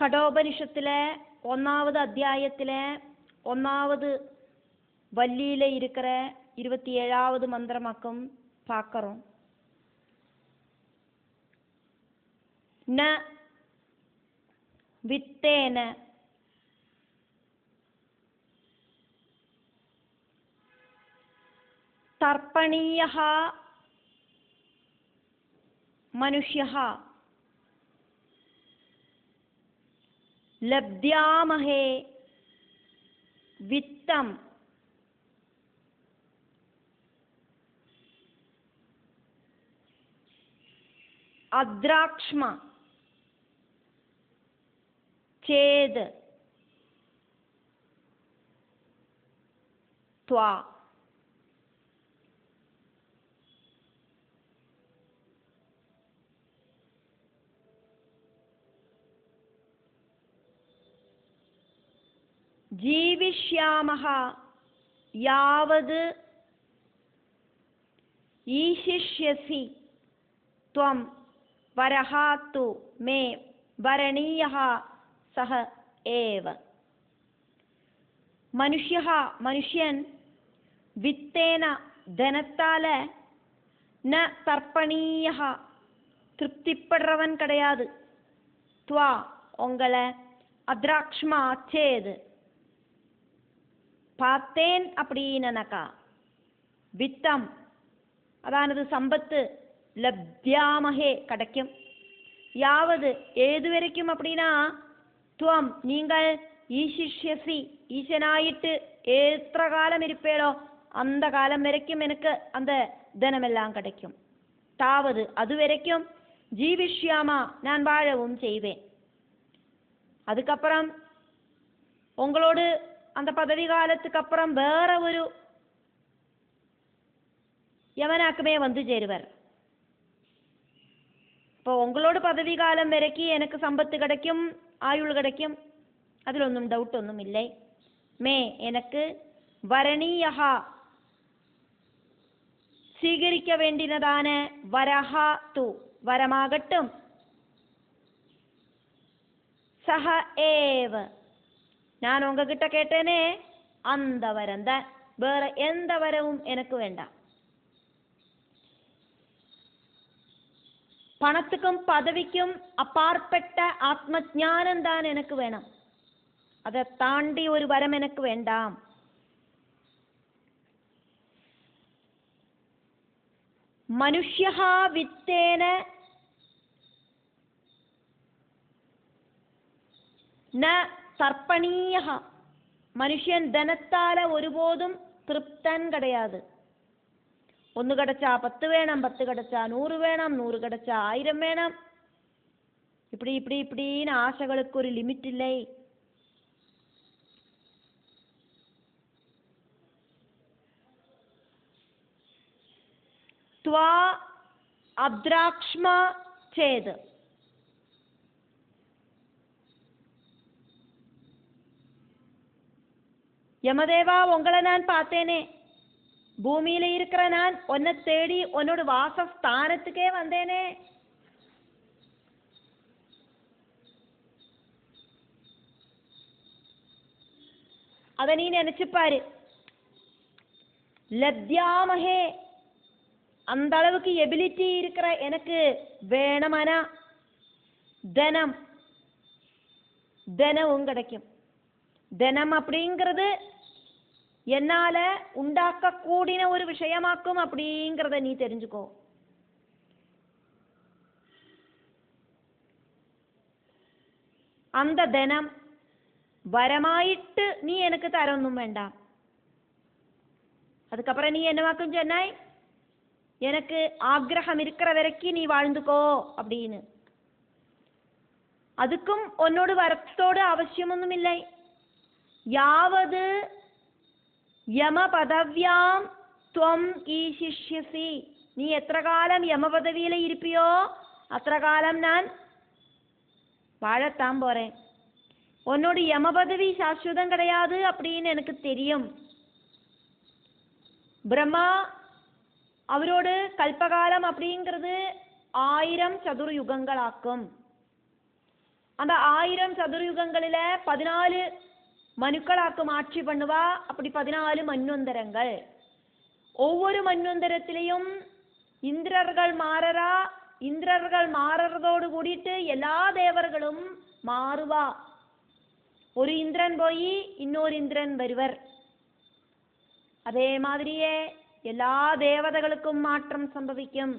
கடோபனிஷத்துல 1வது அத்தியாயத்துல 1வது வள்ளியில இருக்கிற 27வது மந்திரமாக்கம் பார்க்கறோம். ந வித்தேன தர்ப்பணீயः மனுஷ்யः லப்த்யாமஹே வித்தம் அத்ராக்ஷ்ம சேத் த்வா ஜீவிஷ்யாமஹ யாவது ஈஷிஷ்யசி த்வம் வரஹாத்து மே வரணீயः சஹ ஏவ. மனுഷ്യன் வித்தேன தனத்தால ந தர்ப்பணீயः திருப்திப்படுறவன் கிடையாது. துவா உங்களை அத்ராக்ஷ்மா சேது பார்த்தேன் அப்படின்னக்கா வித்தம் அதானது சம்பத்து லப்த்யாமஹே கிடைக்கும். யாவது ஏது வரைக்கும் அப்படின்னா துவம் நீங்கள் ஈஷிஷ்யசி ஈசனாயிட்டு எത്ര காலம் இருப்பேளோ அந்த காலம் வரைக்கும் எனக்கு அந்த தனமெல்லாம் கிடைக்கும். தாவது அது வரைக்கும் ஜீவிஷ்யாமா நான் வாழவும் செய்வேன். அதுக்கப்புறம் உங்களோடு அந்த பதவி காலத்துக்கு அப்புறம் வேற ஒரு யமனாக்குமே வந்து சேருவர். இப்போ உங்களோட பதவி காலம் வரைக்கும் எனக்கு சம்பத்து கிடைக்கும், ஆயுள் கிடைக்கும், அதில் ஒன்றும் டவுட் ஒன்றும் இல்லை. மே எனக்கு வரணீயஹா സ്വീകരിக்க வேண்டினதான வரஹா து வரமாகட்டும் சஹ ஏவ நான் உங்ககிட்ட கேட்டேனே அந்த வரம் தான், வேற எந்த வரவும் எனக்கு வேண்டாம். பணத்துக்கும் பதவிக்கும் அப்பாற்பட்ட ஆத்ம ஞானம் தான் எனக்கு வேணும். அதை தாண்டி ஒரு வரம் எனக்கு வேண்டாம். மனுஷ்யः வித்தேன ந தர்ப்பணீயः மனுஷன் தனத்தால ஒருபோதும் திருப்தன் கிடையாது. 1 கிடைச்சா 10 வேணும், 10 கிடைச்சா 100 வேணும், 100 கிடைச்சா 1000 வேணும். இப்படின்னு ஆசைகளுக்கு ஒரு லிமிட் இல்லை. த்வா அத்ராக்ஷ்மா சேத் யமதேவா உங்களை நான் பார்த்தேனே, பூமியில இருக்கிற நான் உன்னை தேடி உன்னோட வாசஸ்தானத்துக்கே வந்தேனே. அத நீ நினைச்சுப்பாரு. லப்த்யாமஹே அந்த அளவுக்கு எபிலிட்டி இருக்கிற எனக்கு வேணுமானா தனமும் கிடைக்கும். தனம் அப்படிங்கிறது என்னால உண்டாக்க கூடின ஒரு விஷயமாக்கும் அப்படிங்கிறத நீ தெரிஞ்சுக்கோ. அந்த தனம் வரமாயிட்டு நீ எனக்கு தரொന്നും வேண்டாம். அதுக்கப்புறம் நீ என்னவாக்கும் சொன்னாய், எனக்கு ஆக்ரகம் இருக்கிற வரைக்கும் நீ வாழ்ந்துக்கோ அப்படின்னு. அதுக்கும் உன்னோடு வரத்தோடு அவசியமொന്നും இல்லை. யாவது யம பதவியாம் துவம் ஈஷிஷ்யசி நீ எത്ര காலம் யம பதவியில இருப்பியோ அത്ര காலம் நான் வாழத்தான் போறேன். உன்னோட யம பதவி சாஸ்வதம் கிடையாது அப்படின்னு எனக்கு தெரியும். பிரம்மா அவரோடு கல்பகாலம் அப்படிங்கிறது 1000 சதுர்யுகங்களாக்கும். அந்த 1000 சதுர்யுகங்களில 14 மனுக்களாக்கும் ஆட்சி பண்ணுவா. அப்படி 14 மன்வந்தரங்கள். ஒவ்வொரு மன்வந்தரத்திலையும் இந்திரர்கள் மாறரா. இந்திரர்கள் மாறறதோடு கூடிட்டு எல்லா தேவர்களும் மாறுவா. ஒரு இந்திரன் போய் இன்னொரு இந்திரன் வருவர். அதே மாதிரியே எல்லா தேவதைகளுக்கும் மாற்றம் சம்பவிக்கும்.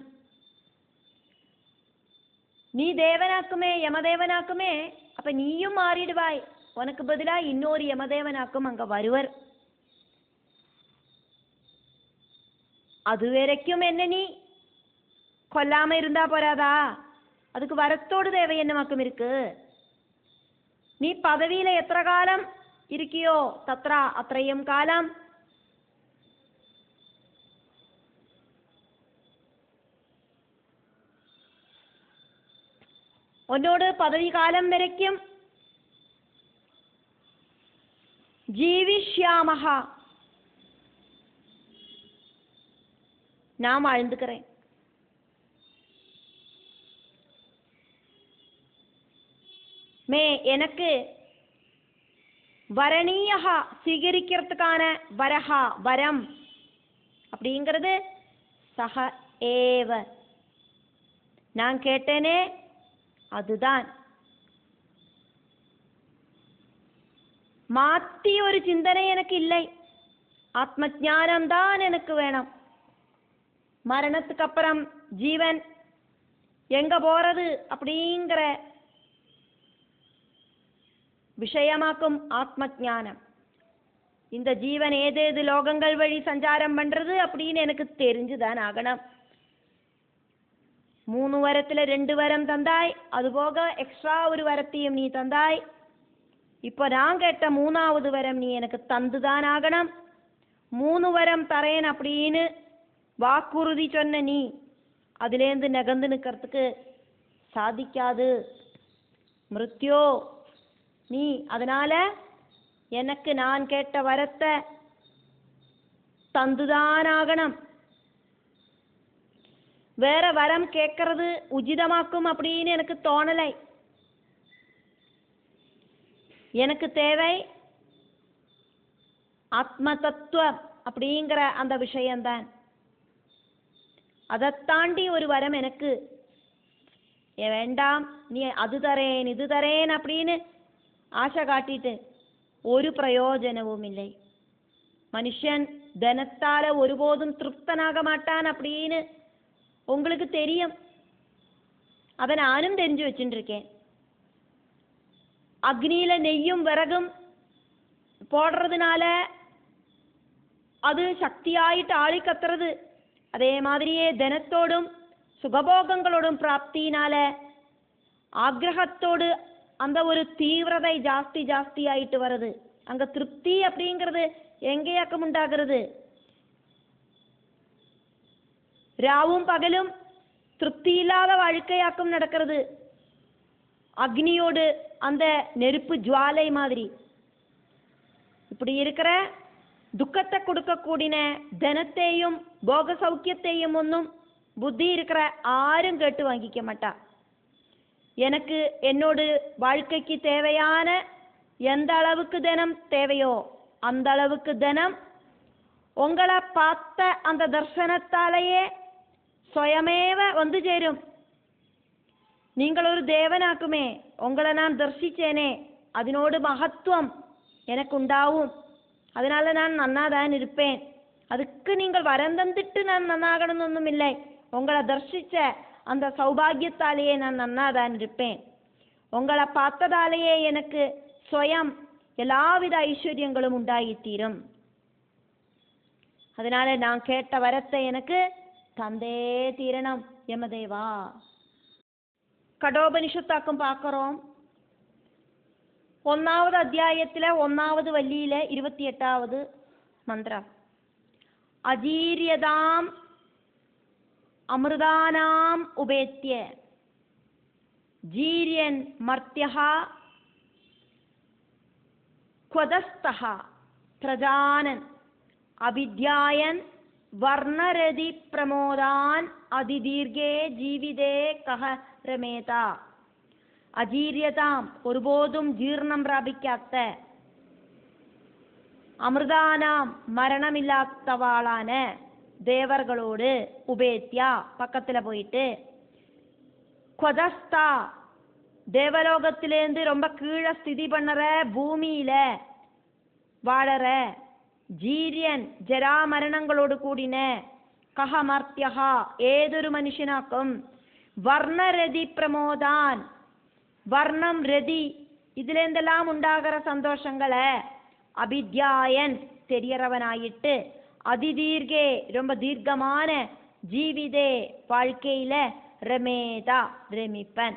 நீ தேவனாக்குமே, யமதேவனாக்குமே, அப்ப நீயும் மாறிடுவாய். உனக்கு பதிலா இன்னொரு யமதேவனாக்கும் அங்க வருவர். அது வரைக்கும் என்ன நீ கொல்லாம இருந்தா போறாதா? அதுக்கு வரத்தோடு தேவை என்னமாக்கும் இருக்கு. நீ பதவியில எത്ര காலம் இருக்கியோ தத்ரா அത്രയും காலம் உன்னோடு பதவி காலம் வரைக்கும் ஜீவிஷ்யாமஹா, நான் வாழ்ந்துக்கிறேன். மே எனக்கு வரணியா, சீகரிக்கிறதுக்கான வரஹா வரம் அப்படிங்கிறது சக ஏவ, நான் கேட்டேனே அதுதான். மாத்தி ஒரு சிந்தனை எனக்கு இல்லை. ஆத்மஞானம் தான் எனக்கு வேணும். மரணத்துக்கு அப்புறம் ஜீவன் எங்க போறது அப்படிங்கிற விஷயமாக்கும் ஆத்மஞானம். இந்த ஜீவன் ஏதேது லோகங்கள் வழி சஞ்சாரம் பண்றது அப்படின்னு எனக்கு தெரிஞ்சுதான் ஆகணும். 3 வரத்துல 2 வரம் தந்தாய். அதுபோக எக்ஸ்ட்ரா ஒரு வரத்தையும் நீ தந்தாய். இப்போ நான் கேட்ட 3வது வரம் நீ எனக்கு தந்துதான் ஆகணும். 3 வரம் தரேன் அப்படின்னு வாக்குறுதி சொன்ன நீ அதுலேருந்து நகர்ந்து நிற்கிறதுக்கு சாதிக்காது. மிருத்யோ நீ. அதனால எனக்கு நான் கேட்ட வரத்தை தந்துதான் ஆகணும். வேற வரம் கேட்கறது உச்சிதமாக்கும் அப்படின்னு எனக்கு தோணலை. எனக்கு தேவை ஆத்ம தத்துவம் அப்படிங்கிற அந்த விஷயம்தான். அதை தாண்டி ஒரு வரம் எனக்கு வேண்டாம். நீ அது தரேன் இது தரேன் அப்படின்னு ஆசை காட்டிட்டு ஒரு பிரயோஜனവും இல்லை. மனுஷன் தனத்தால ஒருபோதும் திருப்தனாக மாட்டான் அப்படின்னு உங்களுக்கு தெரியும். அதை நானும் தெரிஞ்சு வச்சுட்டு இருக்கேன். அக்னியில நெய்யும் விறகும் போடுறதுனால அது சக்தியாயிட்டு ஆளி கத்துறது. அதே மாதிரியே தனத்தோடும் சுகபோகங்களோடும் பிராப்தியினால ஆக்ரகத்தோடு அந்த ஒரு தீவிரதை ஜாஸ்தி ஆயிட்டு வருது. அங்க திருப்தி அப்படிங்கிறது எங்கேயாக்கம் உண்டாகிறது? ராவும் பகலும் திருப்தி இல்லாத வாழ்க்கையாக்கம் நடக்கிறது. அக்னியோடு அந்த நெருப்பு ஜுவாலை மாதிரி. இப்படி இருக்கிற துக்கத்தை கொடுக்கக்கூடிய தனத்தையும் போக சௌக்கியத்தையும் ஒன்றும் புத்தி இருக்கிற ஆரும் கேட்டு வாங்கிக்க மாட்டா. எனக்கு என்னோட வாழ்க்கைக்கு தேவையான எந்த அளவுக்கு தனம் தேவையோ அந்த அளவுக்கு தனம் உங்களை பார்த்த அந்த தர்சனத்தாலேயே സ്വയമേവ வந்து ചേരും. நீங்கள் ஒரு தேவனாக்குமே, உங்களை நான் தரிசிச்சேனே, അതിനോട് மகத்துவம் எனக்கு உண்டாவும். அதனால நான் நன்னாதான் இருப்பேன். அதுக்கு நீங்கள் வரம் தந்துட்டு நான் நன்னாகணும்னு இல்லை. உங்களை தரிசிச்ச அந்த சௌபாகியத்தாலேயே நான் நன்னாதான் இருப்பேன். உங்களை பார்த்ததாலேயே எனக்கு സ്വയം எல்லாவித ஐஸ்வர்யங்களும் உண்டாயித்தீரும். அதனால நான் கேட்ட வரத்தை எனக்கு தந்தே தீரணம் யமதேவா. கடோபனிஷத்தாக்கும் பார்க்கிறோம். 1வது அத்தியாயத்தில 1வது வள்ளியில 28வது மந்திரம். அஜீரியதாம் அமிர்தானாம் உபேத்ய ஜீரியன் மர்த்யஹா க்வதஸ்தஹா பிரஜானன் அபித்யாயன் வர்ணரதி பிரமோதான் அதிதீர்கே ஜீவிதே கஹ ரமேதா. അജീര്യതാം ഒരുപോതും ജീർണം പ്രാപിക്കാത്ത, അമൃതാനാം മരണമില്ലാത്തവാളാണ് ദേവർകളോട് ഉപേത്യ പക്കത്തില പോയിട്ട്, கொதஸ்தா தேவலோகத்திலேருந்து ரொம்ப கீழே ஸ்திதி பண்ணற, பூமியில வாழற, ஜீரியன் ஜராமரணங்களோடு கூடின, கஹமர்த்தியகா ஏதொரு மனுஷனாக்கும், வர்ணரதி பிரமோதான் வர்ணம் ரதி ഇതിലെന്തെല്ലാം ഉണ്ടാകുற സന്തോഷങ്ങളെ അഭിധ്യായൻ தெரியறவனாயிட்டு, அதிதீர்கே ரொம்ப தீர்க்கமான, ஜீவிதே வாழ்க்கையில രമേത രമിപ്പൻ.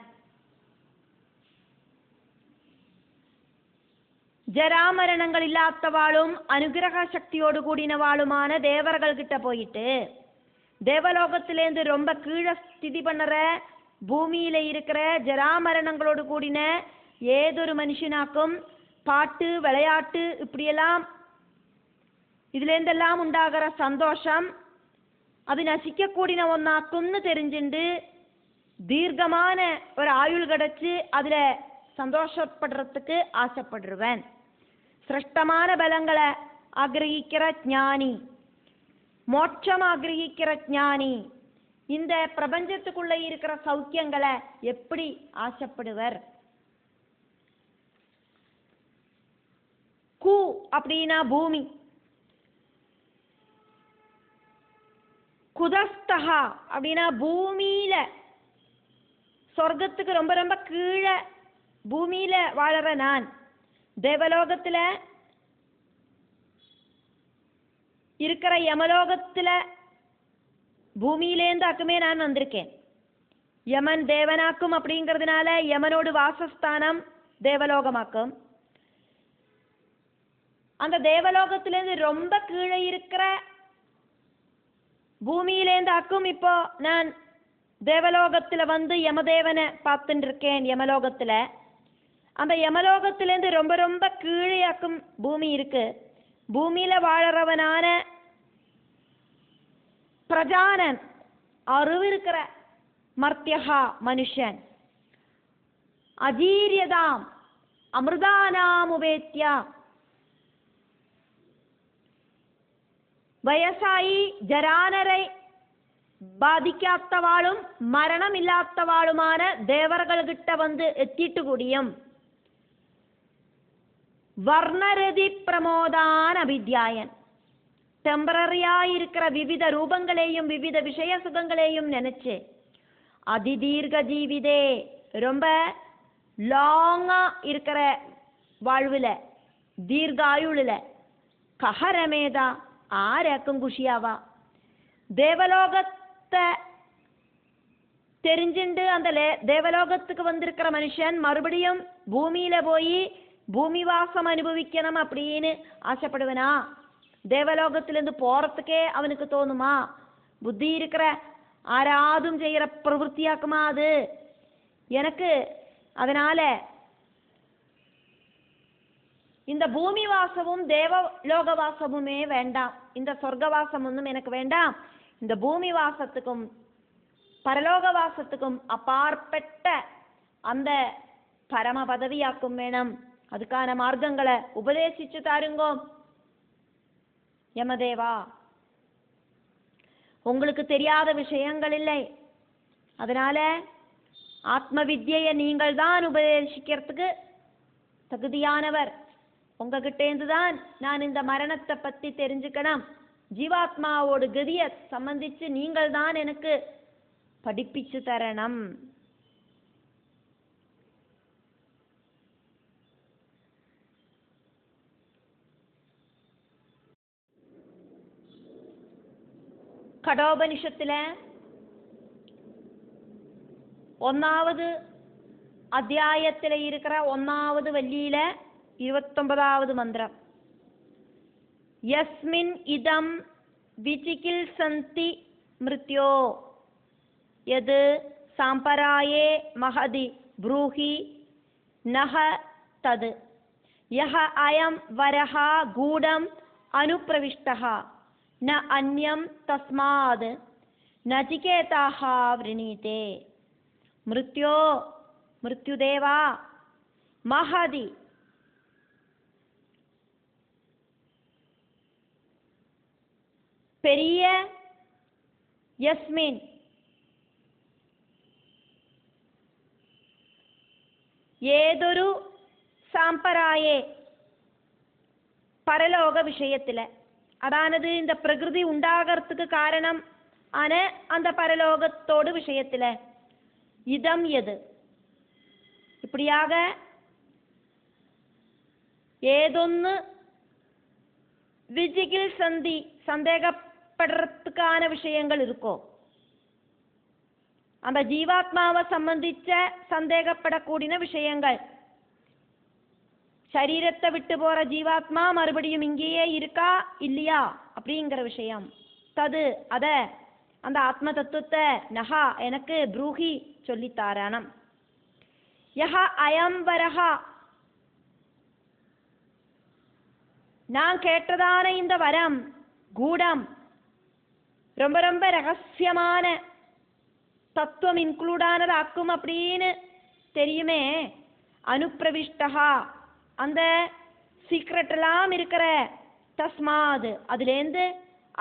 ജരാമരണങ്ങളില്ലാത്തവാളും അനുഗ്രഹ ശക്തിയോട് കൂടിനവാളുമാണ് ദേവർകൾ கிட்ட போயிட்டு, தேவலோகத்திலேருந்து ரொம்ப கீழே ஸ்திதி பண்ணுற, பூமியில இருக்கிற ஜராமரணங்களோடு கூடின ஏதொரு மனுஷனாக்கும் பாட்டு விளையாட்டு இப்படியெல்லாம் இதுலேருந்தெல்லாம் ഉണ്ടാകുற சந்தோஷம் அது நசிக்கக்கூடின ஒன்னாக்கும்னு தெரிஞ்சுண்டு தீர்க்கமான ஒரு ஆயுள் கிடைச்சு அதுல சந்தோஷப்படுறதுக்கு ஆசைப்படுறவன். சிரஷ்டமான பலங்களை ஆகிரகிக்கிற ஞானி, மோட்சம் ஆகிரகிக்கிற ஞானி இந்த பிரபஞ்சத்துக்குள்ள இருக்கிற சௌக்கியங்களை எப்படி ஆசைப்படுவர்? கு அப்படின்னா பூமி, குதஸ்தகா அப்படின்னா பூமியில, சொர்க்கத்துக்கு ரொம்ப ரொம்ப கீழே பூமியில வாழற நான், தேவலோகத்துல இருக்கிற யமலோகத்துல பூமியிலேருந்து அக்குமே நான் வந்திருக்கேன். யமன் தேவனாக்கும் அப்படிங்கிறதுனால யமனோடு வாசஸ்தானம் தேவலோகமாக்கும். அந்த தேவலோகத்திலேருந்து ரொம்ப கீழே இருக்கிற பூமியிலேருந்து ஆக்கும் இப்போ நான் தேவலோகத்துல வந்து யமதேவனை பார்த்துட்டு இருக்கேன். யமலோகத்துல அந்த யமலோகத்திலேருந்து ரொம்ப ரொம்ப கீழே ஆக்கும் பூமி இருக்கு. பூமியில வாழறவனான பிரஜானன், அறிவு இருக்கிற மர்த்தியகா மனுஷன், அஜீரியதாம் அமிர்தானாம் உபேத்யா വയസ്സായി ജരാനരെ ബാധിക്കാത്തവാളും മരണമില്ലാത്തവാളുമാണ് ദേവർകൾ കിട്ട വന്ന് എത്തിയിട്ട് കൂടിയും വർണ്ണരതി പ്രമോദാൻ അഭിധ്യായൻ ടെമ്പററിയായിരിக்கிற വിവിധ രൂപങ്ങളെയും വിവിധ விஷயசுகங்களையும் நினைச்சு அதிதீர்க்க ஜீவிதே ரொம்ப லாங்கா இருக்கிற வாழ்வுல தீர்காயுளுல கஹரமேதா ആരാക്കും കുഷിയാവാ? தேவலோகத்தை தெரிஞ்சுண்டு அந்த தேவலோகத்துக்கு வந்திருக்கிற மனுஷன் மறுபடியும் பூமியில போய் பூமி வாசம் அனுபவிக்கணும் அப்படின்னு ஆசைப்படுவனா? தேவலோகத்திலிருந்து போறதுக்கே அவனுக்கு தோணுமா? புத்தி இருக்கிற ஆராதும் செய்யற பிரவൃத்தியாக்குமா அது? எனக்கு அதனால இந்த பூமி வாசமும் தேவலோக வாசமுமே வேண்டாம், இந்த சொர்க்கவாசம் ஒன்றும் எனக்கு வேண்டாம். இந்த பூமி வாசத்துக்கும் பரலோக வாசத்துக்கும் அப்பாற்பட்ட அந்த பரம பதவியாக்கும் வேணும். அதுக்கான மார்க்கங்களை உபதேசிச்சு தாருங்கோ யமதேவா. உங்களுக்கு தெரியாத விஷயங்கள் இல்லை, அதனால ஆத்ம வித்யை நீங்கள் தான் உபதேசிக்கிறதுக்கு தகுதியானவர். உங்ககிட்டேந்து தான் நான் இந்த மரணத்தை பத்தி தெரிஞ்சுக்கணும், ஜீவாத்மாவோட கதியை சம்பந்திச்சு நீங்கள் தான் எனக்கு படிப்பிச்சு தரணும். கடோபனிஷத்துல 1வது அத்தியாயத்தில் இருக்கிற 1வது வள்ளியில 29வது மந்திரம், யஸ்மின் இதம் விசிகில் சந்தி மிருத்யோ யது சாம்பராயே மகதி ப்ரூஹி நஹ தது யஹ அயம் வரஹா கூடம் அனுப்பிரவிஷ்டஹா ந அன்யம் தஸ்மாத் நசிகேதாஹ விரணீதே. மிருத்யோ மிருத்யுதேவா மகதி பெரிய யஸ்மின் ഏതൊരു സാമ്പരായേ பரலோக விஷயத்துல, அதானது இந்த பிரகிருதி உண்டாகிறதுக்கு காரணம் ஆன அந்த பரலோகத்தோடு விஷயத்துல இதம் எது இப்படியாக ஏதொன்னு விஜிகில் சந்தி சந்தேகப்படுறதுக்கான விஷயங்கள் இருக்கோ, அந்த ஜீவாத்மாவை சம்பந்திச்ச சந்தேகப்படக்கூடிய விஷயங்கள், சரீரத்தை விட்டு போற ஜீவாத்மா மறுபடியும் இங்கேயே இருக்கா இல்லையா அப்படிங்கிற விஷயம், தது அத அந்த ஆத்ம தத்துவத்தை நகா எனக்கு ப்ரூஹி சொல்லித்தாரானம். யஹ அயம்பரஹா நான் கேட்டதான இந்த வரம் கூடம் ரொம்ப ரொம்ப ரகசியமான தத்துவம் இன்க்ளூடானது ஆக்கும் அப்படின்னு தெரியுமே. அனுப்பிரவிஷ்டா அந்த சீக்ரெட் எல்லாம் இருக்கிற தஸ்மாது அதுலேருந்து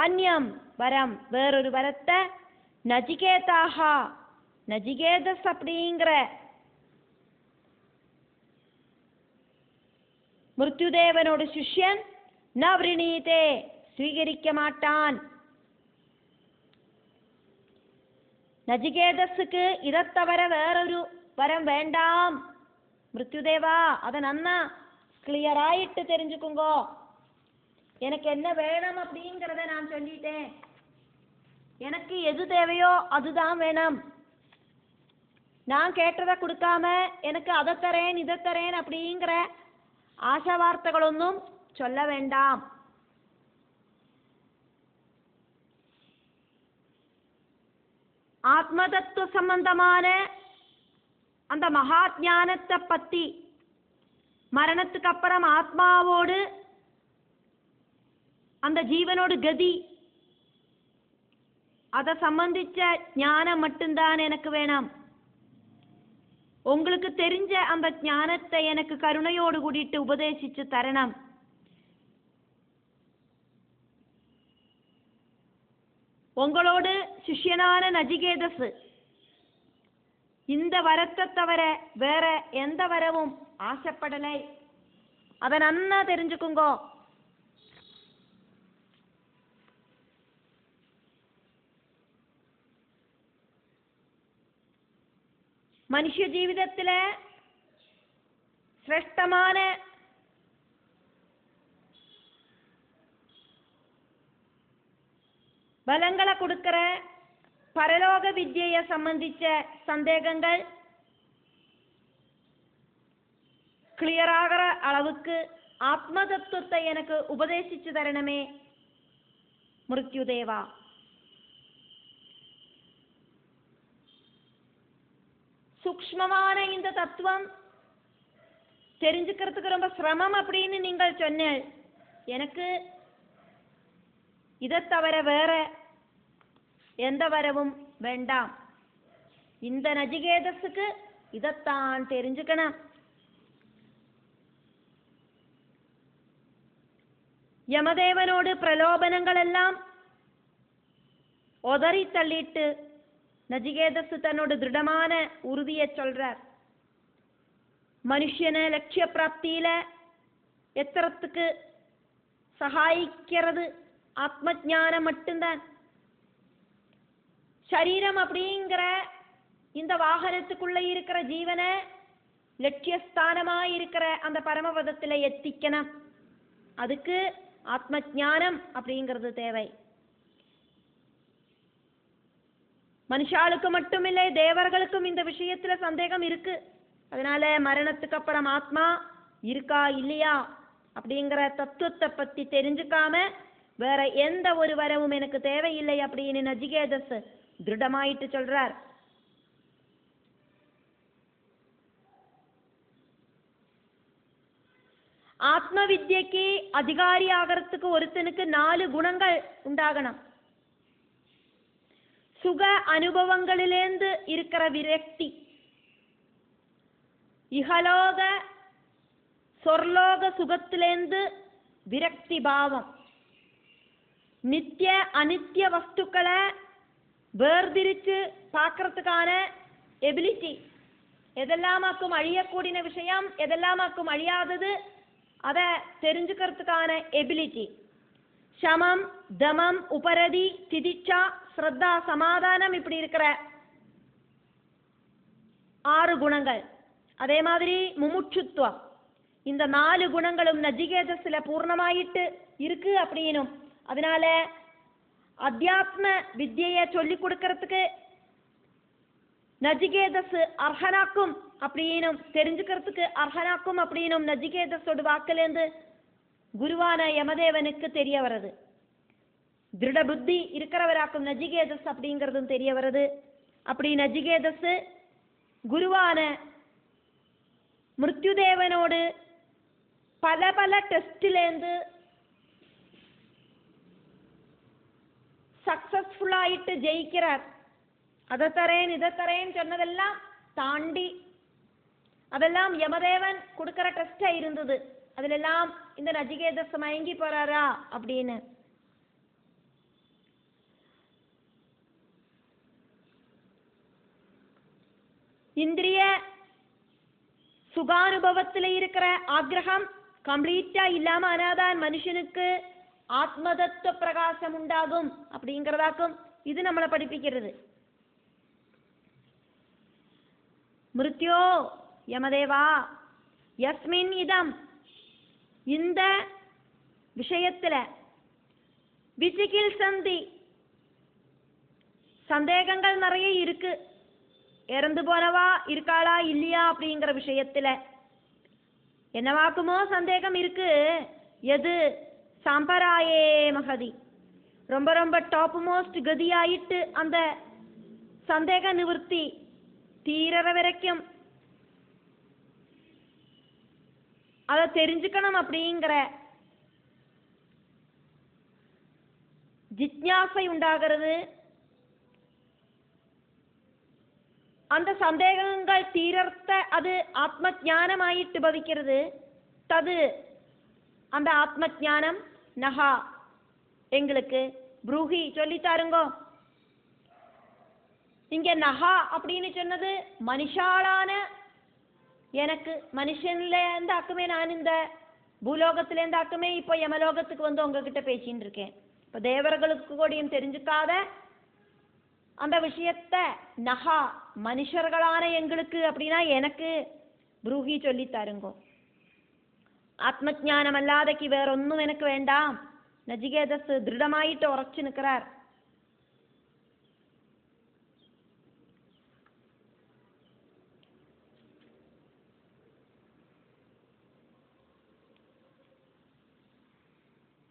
அந்யம் வரம் வேறொரு வரத்தை நஜிகேதாகா நஜிகேதஸ் அப்படிங்கிற மிருத்யுதேவனோட சிஷ்யன் நவ்ரிணீதே ஸ்வீகரிக்க மாட்டான். நஜிகேதஸுக்கு இதை தவிர வேறொரு வரம் வேண்டாம் மிருத்யுதேவா, அதை நன்னா கிளியராயிட்டு தெரிஞ்சுக்குங்கோ. எனக்கு என்ன வேணும் அப்படிங்கிறத நான் சொல்லிட்டேன். எனக்கு எது தேவையோ அதுதான் வேணும். நான் கேட்டதை கொடுக்காம எனக்கு அதை தரேன் இதை தரேன் அப்படிங்கிற ஆசை வார்த்தைகளொன்னும் சொல்ல வேண்டாம். ஆத்மதத்துவ சம்பந்தமான அந்த மகா ஞானத்தை பத்தி, மரணத்துக்கு அப்புறம் ஆத்மாவோடு அந்த ஜீவனோடு கதி, அதை சம்பந்திச்ச ஞானம் மட்டும்தான் எனக்கு வேணும். உங்களுக்கு தெரிஞ்ச அந்த ஞானத்தை எனக்கு கருணையோடு கூடிட்டு உபதேசிச்சு தரணும். உங்களோடு சிஷ்யனான நஜிகேதஸ் இந்த வரத்தை தவிர வேற எந்த வரவும் ஆசைப்படலை. அதை நன்னா தெரிஞ்சுக்குங்கோ. மனுஷ ஜீவிதத்துல சிரேஷ்டமான பலங்களை கொடுக்கிற பரலோக வித்யை சம்பந்திச்ச சந்தேகங்கள் கிளியராகிற அளவுக்கு ஆத்ம தத்துவத்தை எனக்கு உபதேசிச்சு தரணுமே மிருத்யுதேவா. சூக்ஷ்மமான இந்த தத்துவம் தெரிஞ்சுக்கிறதுக்கு ரொம்ப சிரமம் அப்படின்னு நீங்கள் சொன்ன, எனக்கு இதை தவிர வேற எந்த வரவும் வேண்டாம். இந்த நஜிகேதஸுக்கு இதைத்தான் தெரிஞ்சுக்கணும். யமதேவனோடு பிரலோபனங்கள் எல்லாம் உதறி தள்ளிட்டு நஜிகேதஸ் தன்னோட திருடமான உறுதியை சொல்றார். மனுஷனை லட்சிய பிராப்தியில எத்தறத்துக்கு சகாயிக்கிறது ஆத்ம ஞானம் மட்டும்தான். சரீரம் அப்படிங்கிற இந்த வாகனத்துக்குள்ள இருக்கிற ஜீவனை லட்சியஸ்தானமாய் இருக்கிற அந்த பரமபதத்துல எத்திக்கணும். அதுக்கு ஆத்ம ஞானம் அப்படிங்கிறது தேவை. மனுஷாளுக்கு மட்டுமில்லை, தேவர்களுக்கும் இந்த விஷயத்துல சந்தேகம் இருக்கு. அதனால மரணத்துக்கு அப்புறம் ஆத்மா இருக்கா இல்லையா அப்படிங்கிற தத்துவத்தை பத்தி தெரிஞ்சுக்காம வேற எந்த ஒரு வரவும் எனக்கு தேவையில்லை அப்படின்னு நஜிகேதஸ் திருடமாயிட்டு சொல்றார். ஆத்ம வித்யக்கு அதிகாரி ஆகிறதுக்கு ஒருத்தனுக்கு 4 குணங்கள் உண்டாகணும். சுக அனுபவங்களிலேந்து இருக்கிற விரக்தி, இகலோக சொர்லோக சுகத்திலேந்து விரக்தி பாவம், நித்திய அனித்திய வஸ்துக்களை வேர்திரிச்சு பார்க்கறதுக்கான எபிலிட்டி, எதெல்லாமாக்கும் அழியக்கூடிய விஷயம் எதெல்லாமாக்கும் அழியாதது அதை தெரிஞ்சுக்கிறதுக்கான எபிலிட்டி, சமம் தமம் உபரதி திதிச்சா ஸ்ரத்தா சமாதானம், இப்படி இருக்கிற 6 குணங்கள். அதே மாதிரி முமுட்சுத்துவம், இந்த 4 குணங்களும் நச்சிகேதஸ்ல பூர்ணமாயிட்டு இருக்கு அப்படின்னும், அதனால அத்தியாத்ம வித்யையை சொல்லி கொடுக்கறதுக்கு நச்சிகேதஸ் அர்ஹனாக்கும் அப்படின்னும் தெரிஞ்சுக்கிறதுக்கு அர்ஹனாக்கும் அப்படின்னும் நச்சிகேதஸோட வாக்கிலேருந்து குருவான யமதேவனுக்கு தெரிய வருது. திருட புத்தி இருக்கிறவராக்கும் நச்சிகேதஸ் அப்படிங்கிறதும் தெரிய வருது. அப்படி நச்சிகேதஸ் குருவான மிருத்யுதேவனோடு பல பல டெஸ்டிலேருந்து சக்சஸ்ஃபுல்லாயிட்டு ஜெயிக்கிறார். அதை தரேன் இதை தரேன்னு சொன்னதெல்லாம் தாண்டி அதெல்லாம் யமதேவன் கொடுக்கிற டெஸ்டா இருந்தது. அதிலெல்லாம் இந்த நச்சிகேதஸ் மயங்கி போறாரா அப்படின்னு. இந்திரிய சுகானுபவத்தில் இருக்கிற ஆக்ரகம் கம்ப்ளீட்டா இல்லாம ஆனாதான் மனுஷனுக்கு ஆத்மதத்துவ பிரகாசம் உண்டாகும் அப்படிங்கிறதாக்கும் இது நம்மளை படிப்பிக்கிறது. மிருத்யோ யமதேவா யஸ்மின் இதம், இந்த விஷயத்துல விசிகில் சந்தி, சந்தேகங்கள் நிறைய இருக்கு. இறந்து போனவா இருக்காளா இல்லையா அப்படிங்கிற விஷயத்துல என்னவாக்குமோ சந்தேகம் இருக்கு. எது சாம்பராயே மகதி, ரொம்ப ரொம்ப டாப் மோஸ்ட் கதியாயிட்டு அந்த சந்தேக நிவர்த்தி தீரற வரைக்கும் அதை தெரிஞ்சுக்கணும் அப்படிங்கிற ஜிக்ஞாசை உண்டாகிறது. அந்த சந்தேகங்கள் தீரத்த அது ஆத்ம ஞானமாயிட்டு பவிக்கிறது. தது அந்த ஆத்ம ஞானம் நகா எங்களுக்கு ப்ரூஹி சொல்லித்தாருங்கோ. இங்க நகா அப்படின்னு சொன்னது மனுஷாளான எனக்கு, மனுஷன்ல இருந்தாக்குமே நான் இந்த பூலோகத்துல இருந்தாக்குமே இப்போ யமலோகத்துக்கு வந்து உங்ககிட்ட பேசின்னு இருக்கேன். இப்போ தேவர்களுக்கு கூடயும் தெரிஞ்சுக்காத அந்த விஷயத்த நகா மனுஷர்களான எங்களுக்கு அப்படின்னா எனக்கு ப்ரூஹி சொல்லி தருங்கோ. ஆத்மஜானம் அல்லாதக்கு வேறொന്നും எனக்கு வேண்டாம். நச்சிகேதஸ் திருடமாயிட்டு உറച്ചു நிற்கிறார்.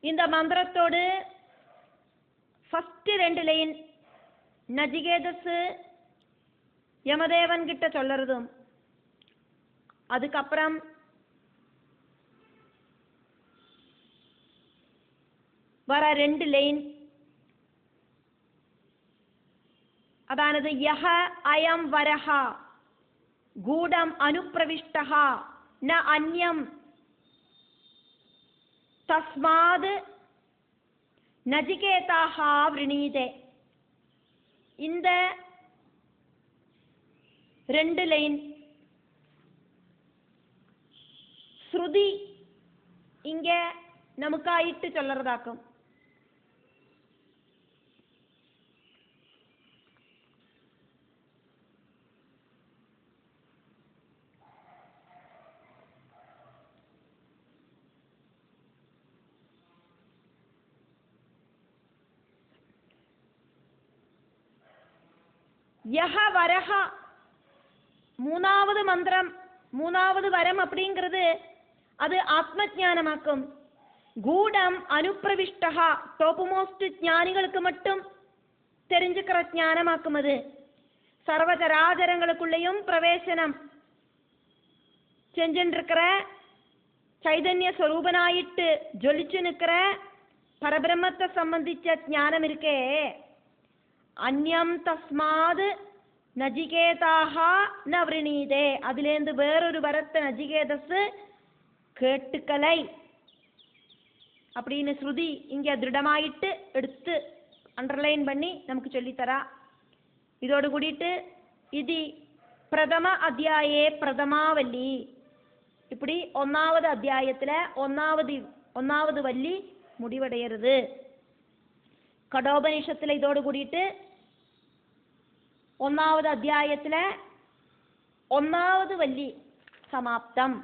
இந்த மந்திரத்தோடு ஃபர்ஸ்ட் 2 லைன் நச்சிகேதஸ் யமதேவன் கிட்ட சொல்லறதும், அதுக்கப்புறம் வர 2 லைன் அதானது யஹ அயம் வரஹ கூடம் அனுப்பிரவிஷ்டஹ ந அன்யம் தஸ்மாத் நச்சிகேதாஹ விரணீதே. இந்த 2 லைன் ஸ்ருதி இங்க நமக்காயிட்டு சொல்லறதாக்கும். யஹ வரஹ மூணாவது மந்திரம், மூணாவது வரம் அப்படிங்கிறது அது ஆத்மஜானமாக்கும். கூடம் அனுப்பிரவிஷ்டா டோப்புமோஸ்ட் ஞானிகளுக்கு மட்டும் தெரிஞ்சுக்கிற ஞானமாக்கும். அது சர்வச்சராச்சரங்களுக்குள்ளேயும் பிரவேசனம் செஞ்சுருக்கிற சைதன்ய ஸ்வரூபனாயிட்டு ஜொலிச்சு நிற்கிற பரபிரம்மத்தை சம்பந்திச்ச ஞானம் இருக்கே. அந்யம் தஸ்மாத் நஜிகேதாக ந விரணீதே, அதுலேருந்து வேறொரு வரத்தை நஜிகேதஸ் கேட்டுக்கலை அப்படின்னு ஸ்ருதி இங்கே திருடமாயிட்டு எடுத்து அண்டர்லைன் பண்ணி நமக்கு சொல்லித்தரா. இதோடு கூடிட்டு இது பிரதம அத்தியாயே பிரதமாவல்லி, இப்படி ஒன்னாவது அத்தியாயத்தில் ஒன்னாவது வள்ளி முடிவடைகிறது. கடோபனிஷத்தில் இதோடு கூடிட்டு ஒன்னாவது அத்தியாயத்தில் ஒன்னாவது வள்ளி சமாப்தம்.